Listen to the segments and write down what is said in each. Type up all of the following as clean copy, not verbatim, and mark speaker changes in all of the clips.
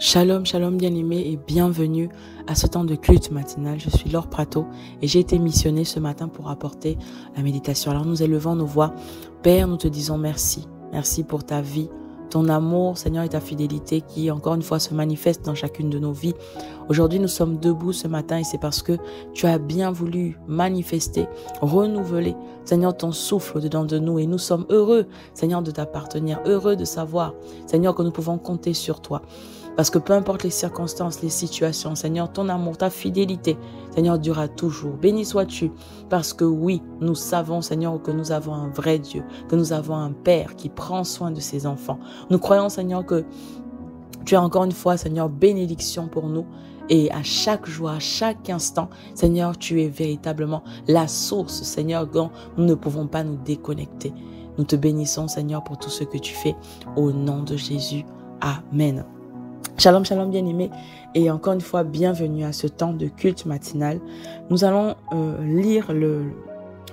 Speaker 1: Shalom, shalom bien-aimés et bienvenue à ce temps de culte matinal. Je suis Laure Prato et j'ai été missionnée ce matin pour apporter la méditation. Alors nous élevons nos voix. Père, nous te disons merci. Merci pour ta vie, ton amour, Seigneur, et ta fidélité qui, encore une fois, se manifeste dans chacune de nos vies. Aujourd'hui, nous sommes debout ce matin et c'est parce que tu as bien voulu manifester, renouveler, Seigneur, ton souffle au-dedans de nous. Et nous sommes heureux, Seigneur, de t'appartenir, heureux de savoir, Seigneur, que nous pouvons compter sur toi. Parce que peu importe les circonstances, les situations, Seigneur, ton amour, ta fidélité, Seigneur, durera toujours. Béni sois-tu, parce que oui, nous savons, Seigneur, que nous avons un vrai Dieu, que nous avons un Père qui prend soin de ses enfants. Nous croyons, Seigneur, que tu as encore une fois, Seigneur, bénédiction pour nous. Et à chaque jour, à chaque instant, Seigneur, tu es véritablement la source, Seigneur, dont nous ne pouvons pas nous déconnecter. Nous te bénissons, Seigneur, pour tout ce que tu fais. Au nom de Jésus. Amen. Shalom, shalom bien-aimés et encore une fois, bienvenue à ce temps de culte matinal. Nous allons lire le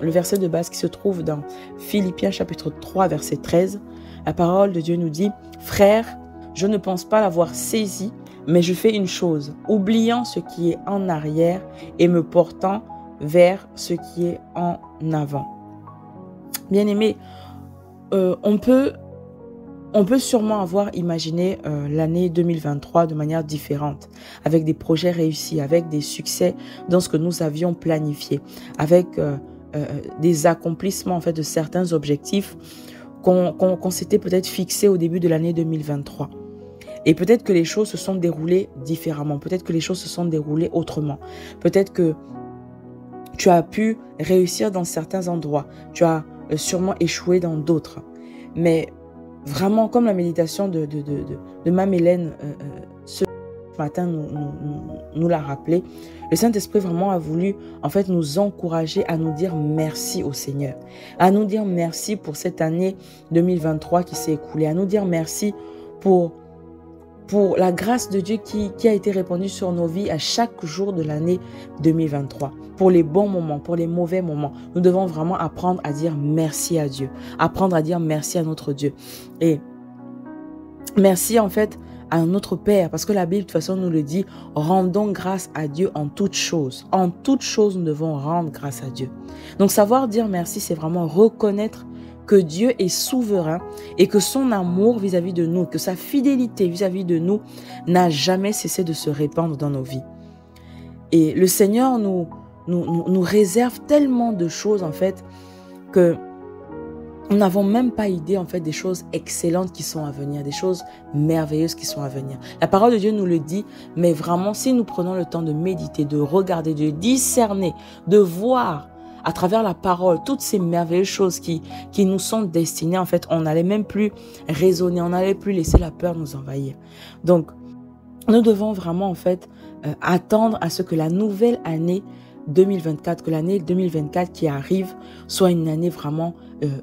Speaker 1: verset de base qui se trouve dans Philippiens chapitre 3, verset 13. La parole de Dieu nous dit « Frères, je ne pense pas l'avoir saisi, mais je fais une chose, oubliant ce qui est en arrière et me portant vers ce qui est en avant. » Bien-aimés, on peut sûrement avoir imaginé l'année 2023 de manière différente, avec des projets réussis, avec des succès dans ce que nous avions planifié, avec des accomplissements en fait de certains objectifs qu'on s'était peut-être fixés au début de l'année 2023. Et peut-être que les choses se sont déroulées différemment, peut-être que les choses se sont déroulées autrement, peut-être que tu as pu réussir dans certains endroits, tu as sûrement échoué dans d'autres, mais vraiment, comme la méditation de Mme Hélène ce matin nous l'a rappelé, le Saint-Esprit vraiment a voulu en fait nous encourager à nous dire merci au Seigneur, à nous dire merci pour cette année 2023 qui s'est écoulée, à nous dire merci pour la grâce de Dieu qui a été répandue sur nos vies à chaque jour de l'année 2023. Pour les bons moments, pour les mauvais moments, nous devons vraiment apprendre à dire merci à Dieu, apprendre à dire merci à notre Dieu. Et merci en fait à notre Père, parce que la Bible de toute façon nous le dit, rendons grâce à Dieu en toutes choses. En toutes choses, nous devons rendre grâce à Dieu. Donc savoir dire merci, c'est vraiment reconnaître que Dieu est souverain et que son amour vis-à-vis de nous, que sa fidélité vis-à-vis de nous n'a jamais cessé de se répandre dans nos vies. Et le Seigneur nous réserve tellement de choses en fait que nous n'avons même pas idée en fait des choses excellentes qui sont à venir, des choses merveilleuses qui sont à venir. La parole de Dieu nous le dit, mais vraiment si nous prenons le temps de méditer, de regarder, de discerner, de voir à travers la parole, toutes ces merveilleuses choses qui nous sont destinées, en fait, on n'allait même plus raisonner, on n'allait plus laisser la peur nous envahir. Donc, nous devons vraiment, en fait, attendre à ce que la nouvelle année 2024, que l'année 2024 qui arrive, soit une année vraiment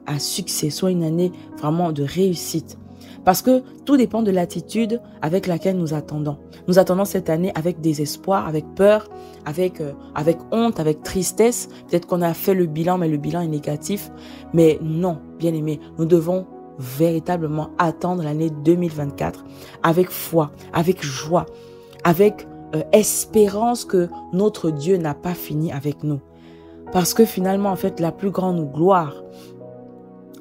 Speaker 1: à succès, soit une année vraiment de réussite. Parce que tout dépend de l'attitude avec laquelle nous attendons. Nous attendons cette année avec désespoir, avec peur, avec honte, avec tristesse. Peut-être qu'on a fait le bilan, mais le bilan est négatif. Mais non, bien aimé, nous devons véritablement attendre l'année 2024 avec foi, avec joie, avec espérance que notre Dieu n'a pas fini avec nous. Parce que finalement, en fait, la plus grande gloire,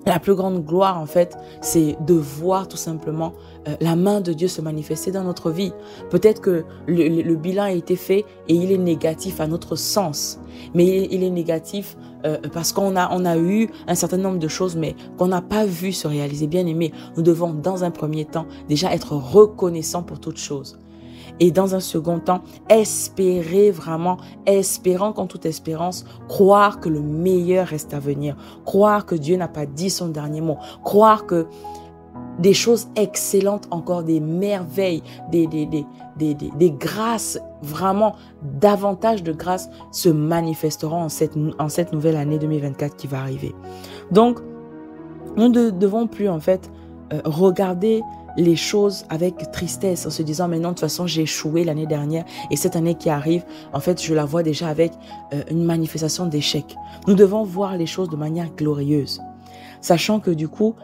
Speaker 1: en fait, c'est de voir tout simplement la main de Dieu se manifester dans notre vie. Peut-être que le bilan a été fait et il est négatif à notre sens. Mais il est négatif parce qu'on a eu un certain nombre de choses, mais qu'on n'a pas vu se réaliser. Bien aimé, nous devons dans un premier temps déjà être reconnaissants pour toutes choses. Et dans un second temps, espérer vraiment, espérant qu'en toute espérance, croire que le meilleur reste à venir, croire que Dieu n'a pas dit son dernier mot, croire que des choses excellentes, encore des merveilles, des grâces, vraiment davantage de grâces se manifesteront en cette nouvelle année 2024 qui va arriver. Donc, nous ne devons plus en fait regarder les choses avec tristesse en se disant mais non, de toute façon j'ai échoué l'année dernière et cette année qui arrive en fait je la vois déjà avec une manifestation d'échec. Nous devons voir les choses de manière glorieuse, sachant que du coup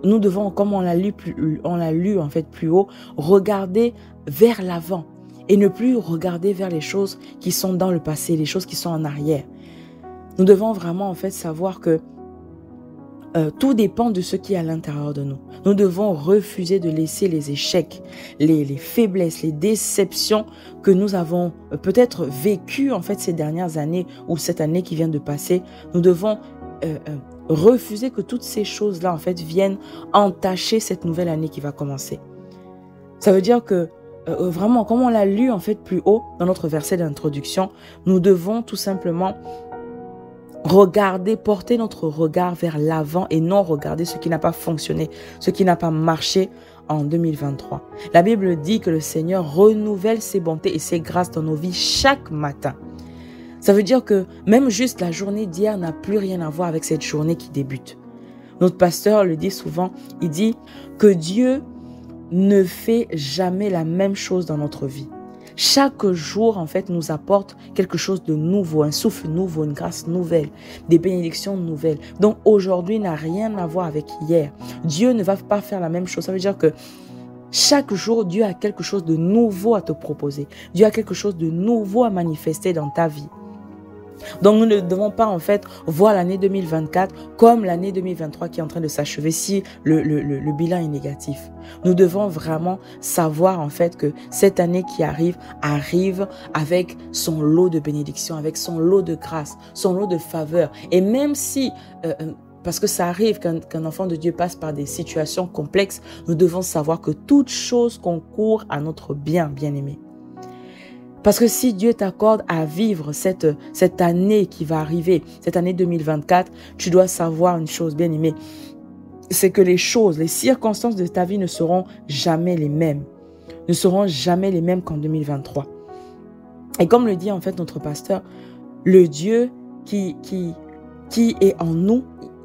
Speaker 1: nous devons, comme on l'a lu en fait plus haut, regarder vers l'avant et ne plus regarder vers les choses qui sont dans le passé, les choses qui sont en arrière. Nous devons vraiment en fait savoir que tout dépend de ce qui est à l'intérieur de nous. Nous devons refuser de laisser les échecs, les faiblesses, les déceptions que nous avons peut-être vécues en fait ces dernières années ou cette année qui vient de passer. Nous devons refuser que toutes ces choses-là en fait viennent entacher cette nouvelle année qui va commencer. Ça veut dire que vraiment, comme on l'a lu en fait plus haut dans notre verset d'introduction, nous devons tout simplement porter notre regard vers l'avant et non regarder ce qui n'a pas fonctionné, ce qui n'a pas marché en 2023. La Bible dit que le Seigneur renouvelle ses bontés et ses grâces dans nos vies chaque matin. Ça veut dire que même juste la journée d'hier n'a plus rien à voir avec cette journée qui débute. Notre pasteur le dit souvent, il dit que Dieu ne fait jamais la même chose dans notre vie. Chaque jour, en fait, nous apporte quelque chose de nouveau, un souffle nouveau, une grâce nouvelle, des bénédictions nouvelles. Donc, aujourd'hui n'a rien à voir avec hier. Dieu ne va pas faire la même chose. Ça veut dire que chaque jour, Dieu a quelque chose de nouveau à te proposer. Dieu a quelque chose de nouveau à manifester dans ta vie. Donc, nous ne devons pas, en fait, voir l'année 2024 comme l'année 2023 qui est en train de s'achever si le bilan est négatif. Nous devons vraiment savoir, en fait, que cette année qui arrive avec son lot de bénédictions, avec son lot de grâce, son lot de faveur. Et même si... parce que ça arrive qu'un enfant de Dieu passe par des situations complexes, nous devons savoir que toute chose concourt à notre bien, bien-aimé. Parce que si Dieu t'accorde à vivre cette année qui va arriver, cette année 2024, tu dois savoir une chose, bien-aimé, c'est que les circonstances de ta vie ne seront jamais les mêmes. Ne seront jamais les mêmes qu'en 2023. Et comme le dit en fait notre pasteur, le Dieu qui est en nous,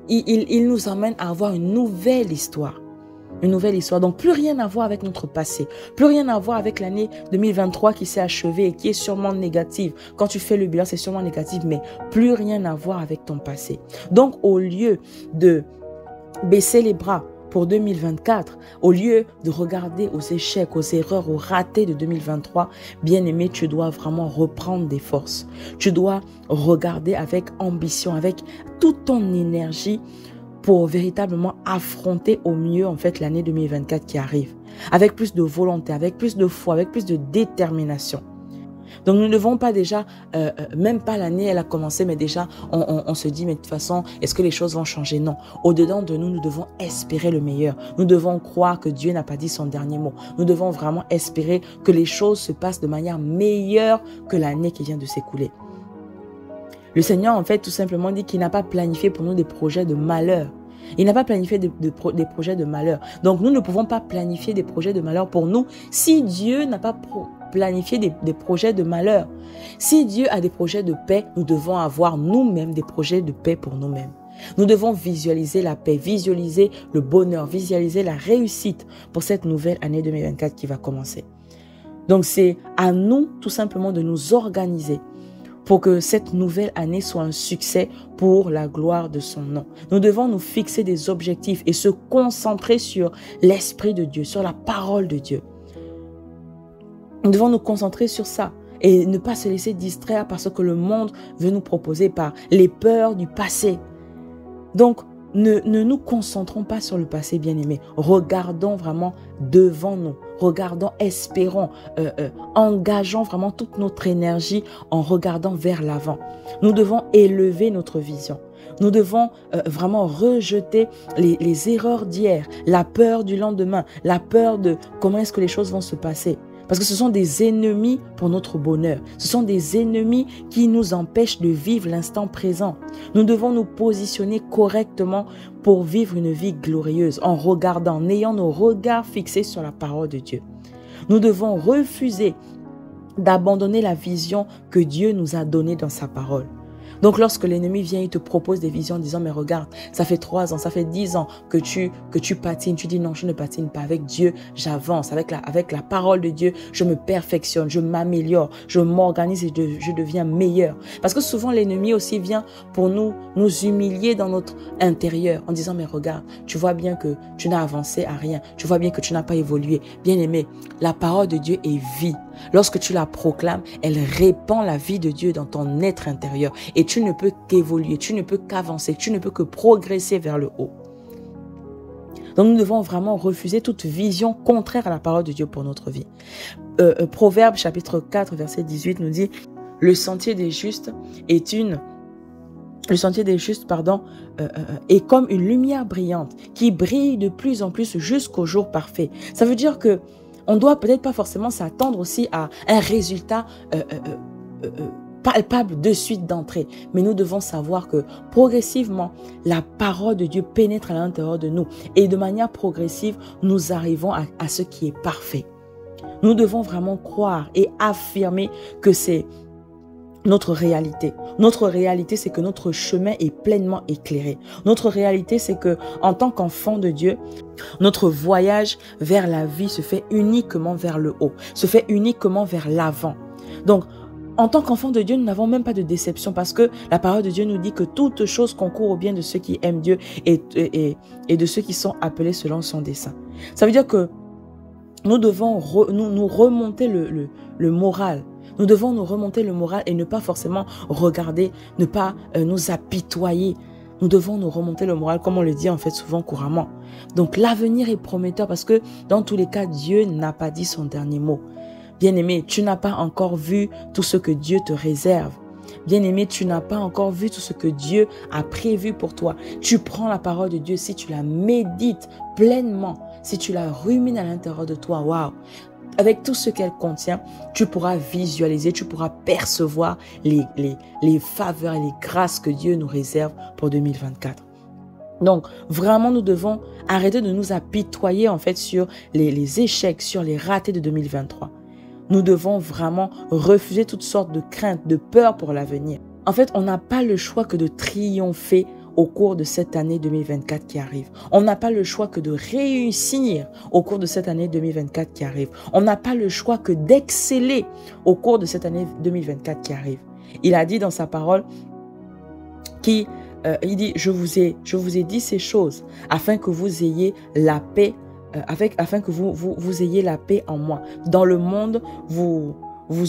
Speaker 1: il nous emmène à avoir une nouvelle histoire. Une nouvelle histoire. Donc, plus rien à voir avec notre passé. Plus rien à voir avec l'année 2023 qui s'est achevée et qui est sûrement négative. Quand tu fais le bilan, c'est sûrement négatif, mais plus rien à voir avec ton passé. Donc, au lieu de baisser les bras pour 2024, au lieu de regarder aux échecs, aux erreurs, aux ratés de 2023, bien aimé, tu dois vraiment reprendre des forces. Tu dois regarder avec ambition, avec toute ton énergie pour véritablement affronter au mieux en fait l'année 2024 qui arrive. Avec plus de volonté, avec plus de foi, avec plus de détermination. Donc nous ne devons pas déjà, même pas l'année elle a commencé, mais déjà on se dit mais de toute façon, est-ce que les choses vont changer? Non. Au-dedans de nous, nous devons espérer le meilleur. Nous devons croire que Dieu n'a pas dit son dernier mot. Nous devons vraiment espérer que les choses se passent de manière meilleure que l'année qui vient de s'écouler. Le Seigneur, en fait, tout simplement dit qu'il n'a pas planifié pour nous des projets de malheur. Il n'a pas planifié des projets de malheur. Donc, nous ne pouvons pas planifier des projets de malheur pour nous si Dieu n'a pas planifié des projets de malheur. Si Dieu a des projets de paix, nous devons avoir nous-mêmes des projets de paix pour nous-mêmes. Nous devons visualiser la paix, visualiser le bonheur, visualiser la réussite pour cette nouvelle année 2024 qui va commencer. Donc, c'est à nous, tout simplement, de nous organiser pour que cette nouvelle année soit un succès pour la gloire de son nom. Nous devons nous fixer des objectifs et se concentrer sur l'Esprit de Dieu, sur la parole de Dieu. Nous devons nous concentrer sur ça et ne pas se laisser distraire par ce que le monde veut nous proposer, par les peurs du passé. Donc, ne nous concentrons pas sur le passé, bien-aimé. Regardons vraiment devant nous. Regardons, espérons, engageons vraiment toute notre énergie en regardant vers l'avant. Nous devons élever notre vision. Nous devons vraiment rejeter les erreurs d'hier, la peur du lendemain, la peur de comment est-ce que les choses vont se passer. Parce que ce sont des ennemis pour notre bonheur. Ce sont des ennemis qui nous empêchent de vivre l'instant présent. Nous devons nous positionner correctement pour vivre une vie glorieuse en regardant, en ayant nos regards fixés sur la parole de Dieu. Nous devons refuser d'abandonner la vision que Dieu nous a donnée dans sa parole. Donc, lorsque l'ennemi vient, il te propose des visions en disant, mais regarde, ça fait 3 ans, ça fait 10 ans que tu patines. Tu dis, non, je ne patine pas. Avec Dieu, j'avance. Avec la parole de Dieu, je me perfectionne, je m'améliore, je m'organise et je deviens meilleur. Parce que souvent, l'ennemi aussi vient pour nous humilier dans notre intérieur en disant, mais regarde, tu vois bien que tu n'as avancé à rien. Tu vois bien que tu n'as pas évolué. Bien-aimé, la parole de Dieu est vie. Lorsque tu la proclames, elle répand la vie de Dieu dans ton être intérieur. Et tu ne peux qu'évoluer, tu ne peux qu'avancer, tu ne peux que progresser vers le haut. Donc nous devons vraiment refuser toute vision contraire à la parole de Dieu pour notre vie. Proverbe chapitre 4 verset 18 nous dit, le sentier des justes est comme une lumière brillante qui brille de plus en plus jusqu'au jour parfait. Ça veut dire que on doit peut-être pas forcément s'attendre aussi à un résultat palpable de suite d'entrée. Mais nous devons savoir que progressivement, la parole de Dieu pénètre à l'intérieur de nous. Et de manière progressive, nous arrivons à ce qui est parfait. Nous devons vraiment croire et affirmer que c'est notre réalité. Notre réalité, c'est que notre chemin est pleinement éclairé. Notre réalité, c'est que en tant qu'enfant de Dieu, notre voyage vers la vie se fait uniquement vers le haut, se fait uniquement vers l'avant. Donc, en tant qu'enfant de Dieu, nous n'avons même pas de déception parce que la parole de Dieu nous dit que toute chose concourt au bien de ceux qui aiment Dieu et de ceux qui sont appelés selon son dessein. Ça veut dire que nous devons nous remonter le moral. Nous devons nous remonter le moral et ne pas forcément regarder, ne pas nous apitoyer. Nous devons nous remonter le moral comme on le dit en fait souvent couramment. Donc l'avenir est prometteur parce que dans tous les cas, Dieu n'a pas dit son dernier mot. Bien-aimé, tu n'as pas encore vu tout ce que Dieu te réserve. Bien-aimé, tu n'as pas encore vu tout ce que Dieu a prévu pour toi. Tu prends la parole de Dieu, si tu la médites pleinement, si tu la rumines à l'intérieur de toi, waouh! Avec tout ce qu'elle contient, tu pourras visualiser, tu pourras percevoir les faveurs et les grâces que Dieu nous réserve pour 2024. Donc, vraiment, nous devons arrêter de nous apitoyer en fait sur les échecs, sur les ratés de 2023. Nous devons vraiment refuser toutes sortes de craintes, de peurs pour l'avenir. En fait, on n'a pas le choix que de triompher au cours de cette année 2024 qui arrive. On n'a pas le choix que de réussir au cours de cette année 2024 qui arrive. On n'a pas le choix que d'exceller au cours de cette année 2024 qui arrive. Il a dit dans sa parole il dit, je vous ai dit ces choses afin que vous ayez la paix, afin que vous ayez la paix en moi. Dans le monde, vous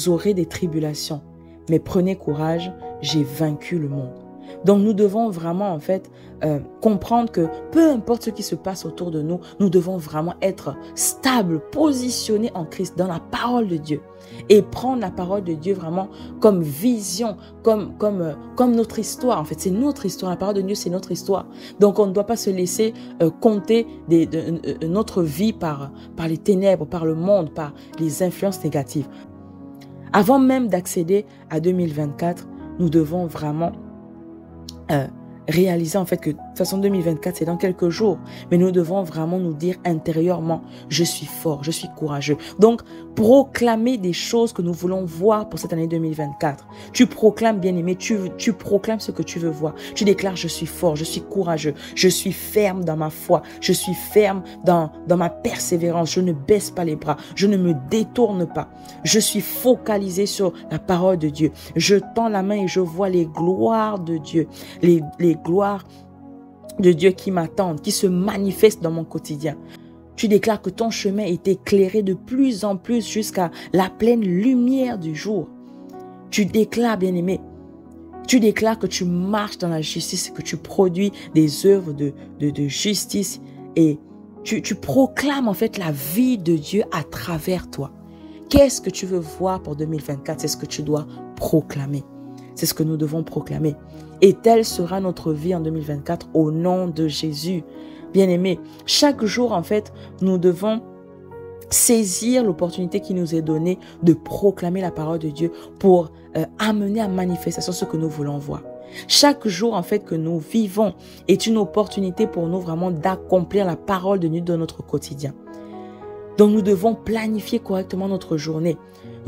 Speaker 1: aurez des tribulations, mais prenez courage, j'ai vaincu le monde. Donc nous devons vraiment en fait comprendre que peu importe ce qui se passe autour de nous, nous devons vraiment être stables, positionnés en Christ, dans la parole de Dieu. Et prendre la parole de Dieu vraiment comme vision, comme notre histoire. En fait, c'est notre histoire. La parole de Dieu, c'est notre histoire. Donc on ne doit pas se laisser compter notre vie par les ténèbres, par le monde, par les influences négatives. Avant même d'accéder à 2024, nous devons vraiment réaliser en fait que de toute façon 2024 c'est dans quelques jours, mais nous devons vraiment nous dire intérieurement, je suis fort, je suis courageux. Donc proclamer des choses que nous voulons voir pour cette année 2024. Tu proclames, bien-aimé, tu proclames ce que tu veux voir. Tu déclares, je suis fort, je suis courageux, je suis ferme dans ma foi, je suis ferme dans ma persévérance, je ne baisse pas les bras, je ne me détourne pas, je suis focalisé sur la parole de Dieu. Je tends la main et je vois les gloires de Dieu, les gloires de Dieu qui m'attendent, qui se manifestent dans mon quotidien. Tu déclares que ton chemin est éclairé de plus en plus jusqu'à la pleine lumière du jour. Tu déclares, bien-aimé, tu déclares que tu marches dans la justice, que tu produis des œuvres de justice et tu proclames en fait la vie de Dieu à travers toi. Qu'est-ce que tu veux voir pour 2024? C'est ce que tu dois proclamer. C'est ce que nous devons proclamer. Et telle sera notre vie en 2024 au nom de Jésus. Bien-aimés, chaque jour, en fait, nous devons saisir l'opportunité qui nous est donnée de proclamer la parole de Dieu pour amener à manifestation ce que nous voulons voir. Chaque jour, en fait, que nous vivons est une opportunité pour nous vraiment d'accomplir la parole de Dieu dans notre quotidien. Donc, nous devons planifier correctement notre journée.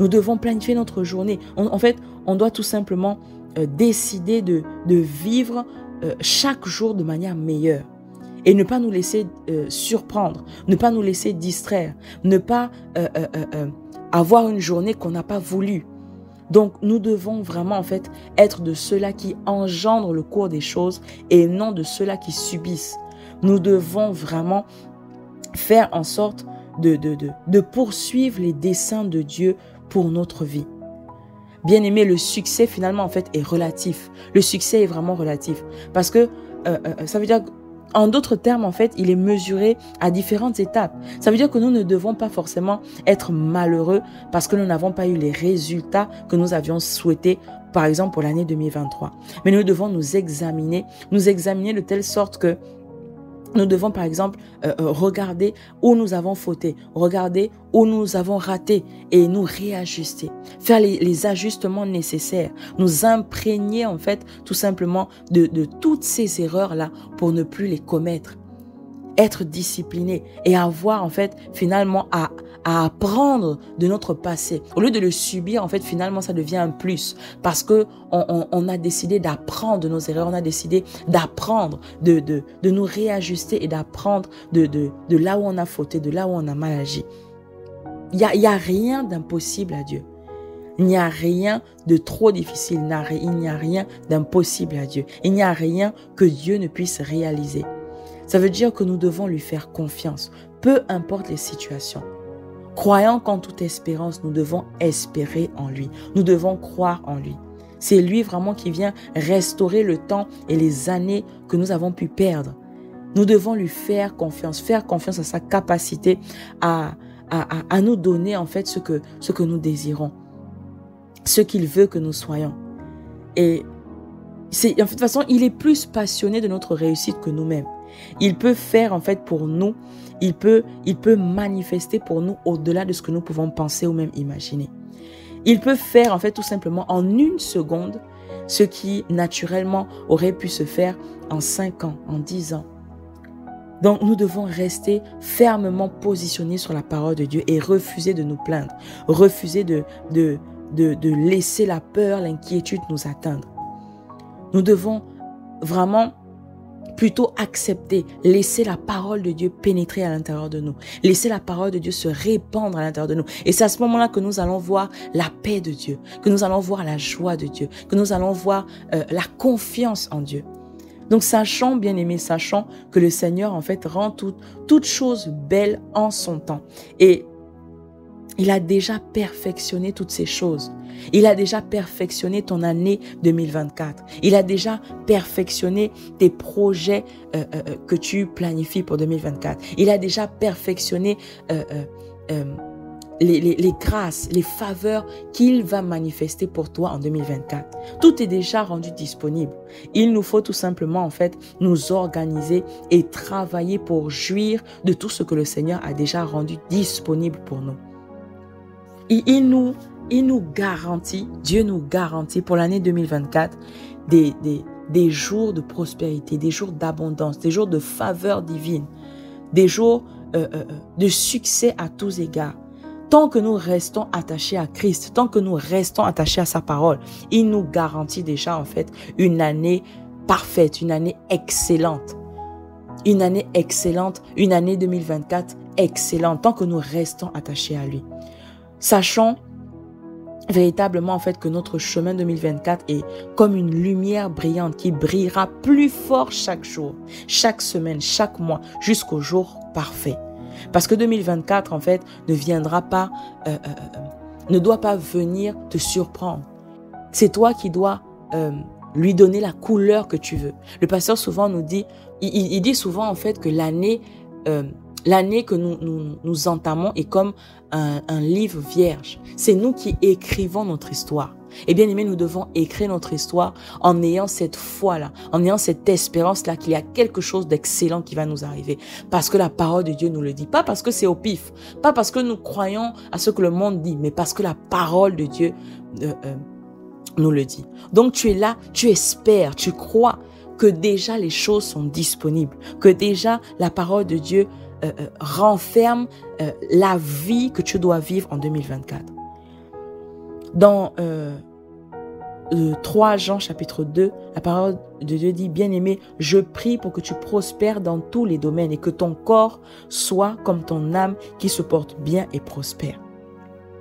Speaker 1: Nous devons planifier notre journée. En fait, on doit tout simplement décider de vivre chaque jour de manière meilleure. Et ne pas nous laisser surprendre, ne pas nous laisser distraire, ne pas avoir une journée qu'on n'a pas voulu. Donc, nous devons vraiment, en fait, être de ceux-là qui engendrent le cours des choses et non de ceux-là qui subissent. Nous devons vraiment faire en sorte de poursuivre les desseins de Dieu pour notre vie. Bien aimé, le succès, finalement, en fait, est relatif. Le succès est vraiment relatif. Parce que ça veut dire... En d'autres termes, en fait, il est mesuré à différentes étapes. Ça veut dire que nous ne devons pas forcément être malheureux parce que nous n'avons pas eu les résultats que nous avions souhaités, par exemple pour l'année 2023. Mais nous devons nous examiner de telle sorte que nous devons, par exemple, regarder où nous avons fauté, regarder où nous avons raté et nous réajuster. Faire les ajustements nécessaires, nous imprégner, en fait, tout simplement de toutes ces erreurs-là pour ne plus les commettre. Être discipliné et avoir, en fait, finalement, à apprendre de notre passé. Au lieu de le subir, en fait, finalement, ça devient un plus parce que on a décidé d'apprendre de nos erreurs, on a décidé d'apprendre, de nous réajuster et d'apprendre de là où on a fauté, de là où on a mal agi. Il y a rien d'impossible à Dieu. Il n'y a rien de trop difficile, il n'y a rien d'impossible à Dieu. Il n'y a rien que Dieu ne puisse réaliser. Ça veut dire que nous devons lui faire confiance, peu importe les situations. Croyant qu'en toute espérance, nous devons espérer en lui. Nous devons croire en lui. C'est lui vraiment qui vient restaurer le temps et les années que nous avons pu perdre. Nous devons lui faire confiance à sa capacité à nous donner en fait ce que nous désirons, ce qu'il veut que nous soyons. Et en fait, de toute façon, il est plus passionné de notre réussite que nous-mêmes. Il peut faire en fait pour nous, il peut manifester pour nous au-delà de ce que nous pouvons penser ou même imaginer. Il peut faire en fait tout simplement en une seconde ce qui naturellement aurait pu se faire en 5 ans, en 10 ans. Donc nous devons rester fermement positionnés sur la parole de Dieu et refuser de nous plaindre, refuser de laisser la peur, l'inquiétude nous atteindre. Nous devons vraiment plutôt accepter, laisser la parole de Dieu pénétrer à l'intérieur de nous, laisser la parole de Dieu se répandre à l'intérieur de nous. Et c'est à ce moment-là que nous allons voir la paix de Dieu, que nous allons voir la joie de Dieu, que nous allons voir la confiance en Dieu. Donc sachons, bien aimés, sachons que le Seigneur en fait rend toute chose belle en son temps. Et il a déjà perfectionné toutes ces choses. Il a déjà perfectionné ton année 2024. Il a déjà perfectionné tes projets que tu planifies pour 2024. Il a déjà perfectionné les grâces, les faveurs qu'il va manifester pour toi en 2024. Tout est déjà rendu disponible. Il nous faut tout simplement en fait nous organiser et travailler pour jouir de tout ce que le Seigneur a déjà rendu disponible pour nous. Il nous garantit, Dieu nous garantit pour l'année 2024 des jours de prospérité, des jours d'abondance, des jours de faveur divine, des jours de succès à tous égards. Tant que nous restons attachés à Christ, tant que nous restons attachés à sa parole, il nous garantit déjà en fait une année parfaite, une année excellente. Une année excellente, une année 2024 excellente, tant que nous restons attachés à lui. Sachons véritablement en fait que notre chemin 2024 est comme une lumière brillante qui brillera plus fort chaque jour, chaque semaine, chaque mois, jusqu'au jour parfait. Parce que 2024 en fait ne doit pas venir te surprendre. C'est toi qui dois lui donner la couleur que tu veux. Le pasteur souvent nous dit, il dit souvent en fait que l'année que nous entamons est comme un livre vierge. C'est nous qui écrivons notre histoire. Et bien aimé, nous devons écrire notre histoire en ayant cette foi-là, en ayant cette espérance-là qu'il y a quelque chose d'excellent qui va nous arriver. Parce que la parole de Dieu nous le dit. Pas parce que c'est au pif, pas parce que nous croyons à ce que le monde dit, mais parce que la parole de Dieu nous le dit. Donc tu es là, tu espères, tu crois que déjà les choses sont disponibles, que déjà la parole de Dieu renferme la vie que tu dois vivre en 2024. Dans 3 Jean chapitre 2, la parole de Dieu dit, bien-aimé, je prie pour que tu prospères dans tous les domaines et que ton corps soit comme ton âme qui se porte bien et prospère.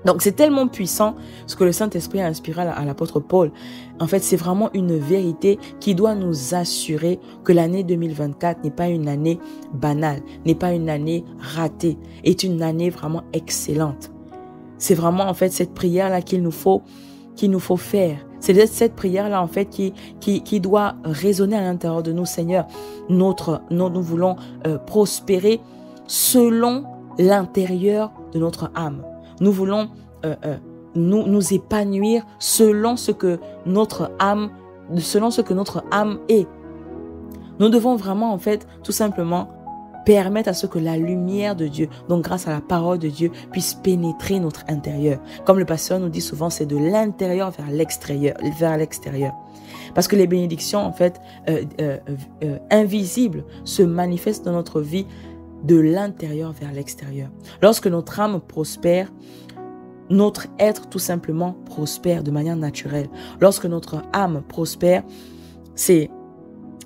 Speaker 1: Donc c'est tellement puissant ce que le Saint-Esprit a inspiré à l'apôtre Paul. En fait, c'est vraiment une vérité qui doit nous assurer que l'année 2024 n'est pas une année banale, n'est pas une année ratée, est une année vraiment excellente. C'est vraiment en fait cette prière-là qu'il nous faut faire. C'est cette prière-là en fait qui doit résonner à l'intérieur de nous, Seigneur. Nous voulons prospérer selon l'intérieur de notre âme. Nous voulons nous épanouir selon ce que notre âme est. Nous devons vraiment en fait tout simplement permettre à ce que la lumière de Dieu, donc grâce à la parole de Dieu, puisse pénétrer notre intérieur. Comme le pasteur nous dit souvent, c'est de l'intérieur vers l'extérieur. Parce que les bénédictions en fait invisibles se manifestent dans notre vie de l'intérieur vers l'extérieur. Lorsque notre âme prospère, notre être tout simplement prospère de manière naturelle. Lorsque notre âme prospère, c'est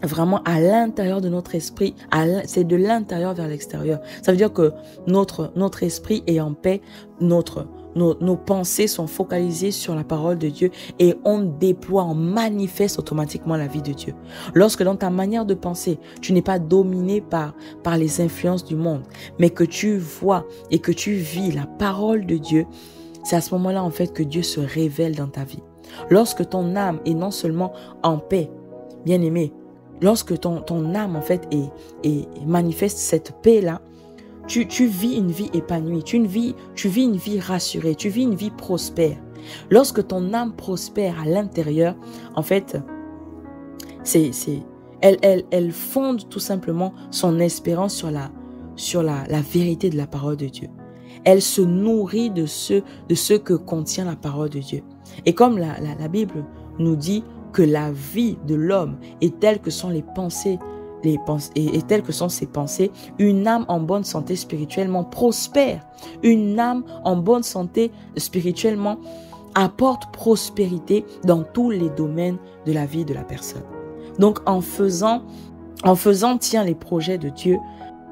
Speaker 1: vraiment à l'intérieur de notre esprit, c'est de l'intérieur vers l'extérieur. Ça veut dire que notre esprit est en paix, nos pensées sont focalisées sur la parole de Dieu et on déploie, on manifeste automatiquement la vie de Dieu. Lorsque dans ta manière de penser, tu n'es pas dominé par les influences du monde, mais que tu vois et que tu vis la parole de Dieu, c'est à ce moment-là en fait que Dieu se révèle dans ta vie. Lorsque ton âme est non seulement en paix, bien aimé, lorsque ton âme en fait et manifeste cette paix-là, tu vis une vie épanouie, tu vis une vie rassurée, tu vis une vie prospère. Lorsque ton âme prospère à l'intérieur, en fait, elle fonde tout simplement son espérance sur la vérité de la parole de Dieu. Elle se nourrit de ce que contient la parole de Dieu. Et comme la Bible nous dit que la vie de l'homme est telle que sont et telles que sont ses pensées, une âme en bonne santé spirituellement prospère. Une âme en bonne santé spirituellement apporte prospérité dans tous les domaines de la vie de la personne. Donc en faisant les projets de Dieu,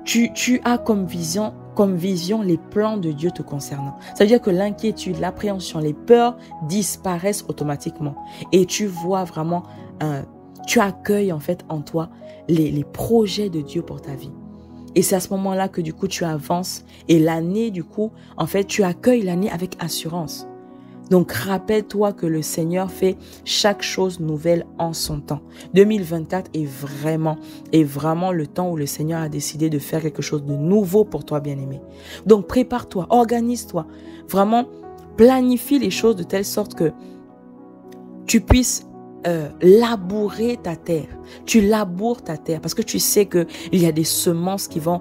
Speaker 1: tu as comme vision les plans de Dieu te concernant. Ça veut dire que l'inquiétude, l'appréhension, les peurs disparaissent automatiquement. Et tu vois vraiment, tu accueilles en fait en toi les projets de Dieu pour ta vie. Et c'est à ce moment-là que du coup tu avances et l'année du coup, en fait tu accueilles l'année avec assurance. Donc rappelle-toi que le Seigneur fait chaque chose nouvelle en son temps. 2024 est vraiment le temps où le Seigneur a décidé de faire quelque chose de nouveau pour toi, bien-aimé. Donc prépare-toi, organise-toi, vraiment planifie les choses de telle sorte que tu puisses labourer ta terre. Tu laboures ta terre parce que tu sais que il y a des semences qui vont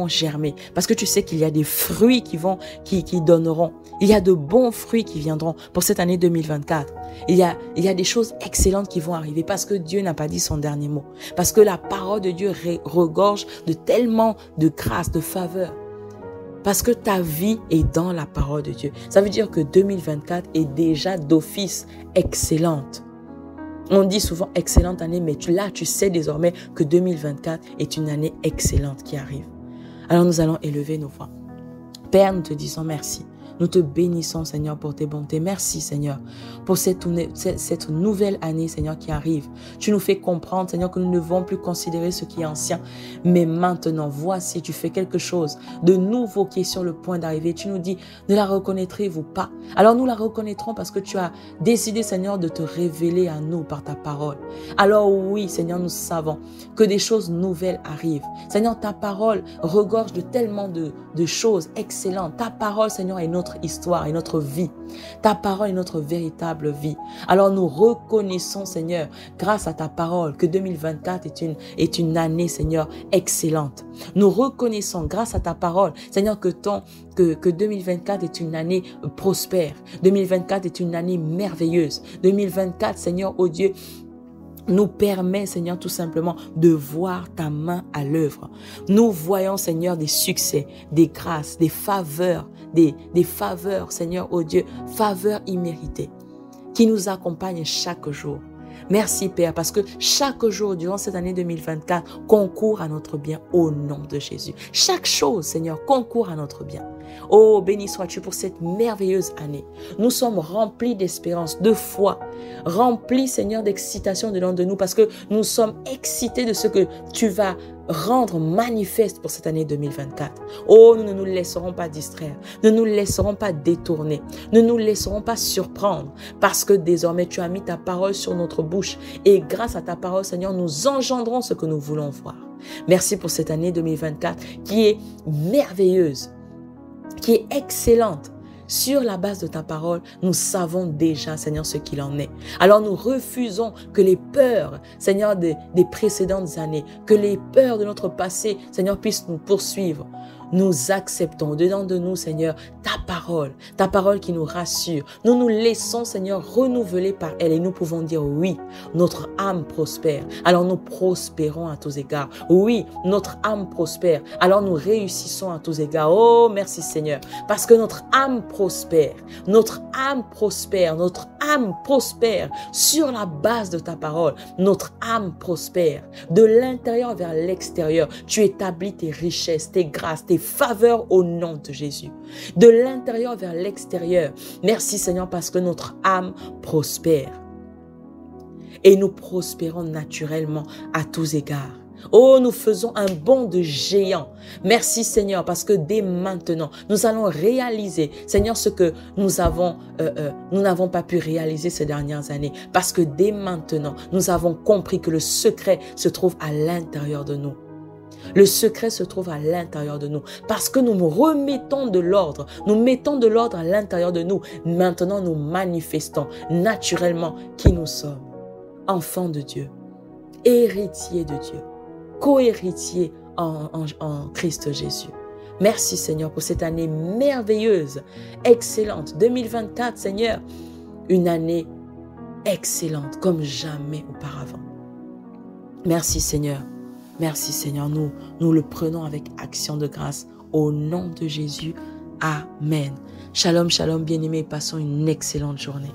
Speaker 1: germer, parce que tu sais qu'il y a des fruits qui donneront. Il y a de bons fruits qui viendront pour cette année 2024. Il y a des choses excellentes qui vont arriver parce que Dieu n'a pas dit son dernier mot, parce que la parole de Dieu regorge de tellement de grâce, de faveur. Parce que ta vie est dans la parole de Dieu. Ça veut dire que 2024 est déjà d'office excellente. On dit souvent excellente année, mais tu sais désormais que 2024 est une année excellente qui arrive. Alors nous allons élever nos voix. Père, nous te disons merci. Nous te bénissons, Seigneur, pour tes bontés. Merci, Seigneur, pour cette nouvelle année, Seigneur, qui arrive. Tu nous fais comprendre, Seigneur, que nous ne devons plus considérer ce qui est ancien. Mais maintenant, voici, tu fais quelque chose de nouveau qui est sur le point d'arriver. Tu nous dis, ne la reconnaîtrez-vous pas? Alors nous la reconnaîtrons parce que tu as décidé, Seigneur, de te révéler à nous par ta parole. Alors oui, Seigneur, nous savons que des choses nouvelles arrivent. Seigneur, ta parole regorge de tellement de choses excellentes. Ta parole, Seigneur, est notre histoire et notre vie. Ta parole est notre véritable vie. Alors nous reconnaissons, Seigneur, grâce à ta parole, que 2024 est une année, Seigneur, excellente. Nous reconnaissons, grâce à ta parole, Seigneur, que 2024 est une année prospère. 2024 est une année merveilleuse. 2024, Seigneur, oh Dieu, nous permet, Seigneur, tout simplement de voir ta main à l'œuvre. Nous voyons, Seigneur, des succès, des grâces, des faveurs, des faveurs, Seigneur, oh Dieu, faveurs imméritées. qui nous accompagne chaque jour. Merci Père, parce que chaque jour durant cette année 2024 concourt à notre bien au nom de Jésus. Chaque chose, Seigneur, concourt à notre bien. Oh, béni sois-tu pour cette merveilleuse année. Nous sommes remplis d'espérance, de foi, remplis, Seigneur, d'excitation dedans de nous parce que nous sommes excités de ce que tu vas rendre manifeste pour cette année 2024. Oh, nous ne nous laisserons pas distraire, ne nous laisserons pas détourner, ne nous laisserons pas surprendre parce que désormais tu as mis ta parole sur notre bouche et grâce à ta parole, Seigneur, nous engendrons ce que nous voulons voir. Merci pour cette année 2024 qui est merveilleuse, qui est excellente. Sur la base de ta parole, nous savons déjà, Seigneur, ce qu'il en est. Alors nous refusons que les peurs, Seigneur, des précédentes années, que les peurs de notre passé, Seigneur, puissent nous poursuivre. Nous acceptons dedans de nous, Seigneur, ta parole qui nous rassure. Nous nous laissons, Seigneur, renouveler par elle et nous pouvons dire oui, notre âme prospère. Alors nous prospérons à tous égards. Oui, notre âme prospère. Alors nous réussissons à tous égards. Oh, merci Seigneur, parce que notre âme prospère. Notre âme prospère. Notre âme prospère sur la base de ta parole. Notre âme prospère. De l'intérieur vers l'extérieur, tu établis tes richesses, tes grâces, tes faveurs au nom de Jésus. De l'intérieur vers l'extérieur. Merci Seigneur parce que notre âme prospère. Et nous prospérons naturellement à tous égards. Oh, nous faisons un bond de géant. Merci Seigneur parce que dès maintenant, nous allons réaliser, Seigneur, ce que nous n'avons pas pu réaliser ces dernières années. Parce que dès maintenant, nous avons compris que le secret se trouve à l'intérieur de nous. Le secret se trouve à l'intérieur de nous parce que nous remettons de l'ordre. Nous mettons de l'ordre à l'intérieur de nous. Maintenant, nous manifestons naturellement qui nous sommes. Enfants de Dieu, héritiers de Dieu, co-héritiers en Christ Jésus. Merci Seigneur pour cette année merveilleuse, excellente. 2024, Seigneur, une année excellente comme jamais auparavant. Merci Seigneur. Merci Seigneur, nous le prenons avec action de grâce au nom de Jésus. Amen. Shalom, shalom bien-aimés, passons une excellente journée.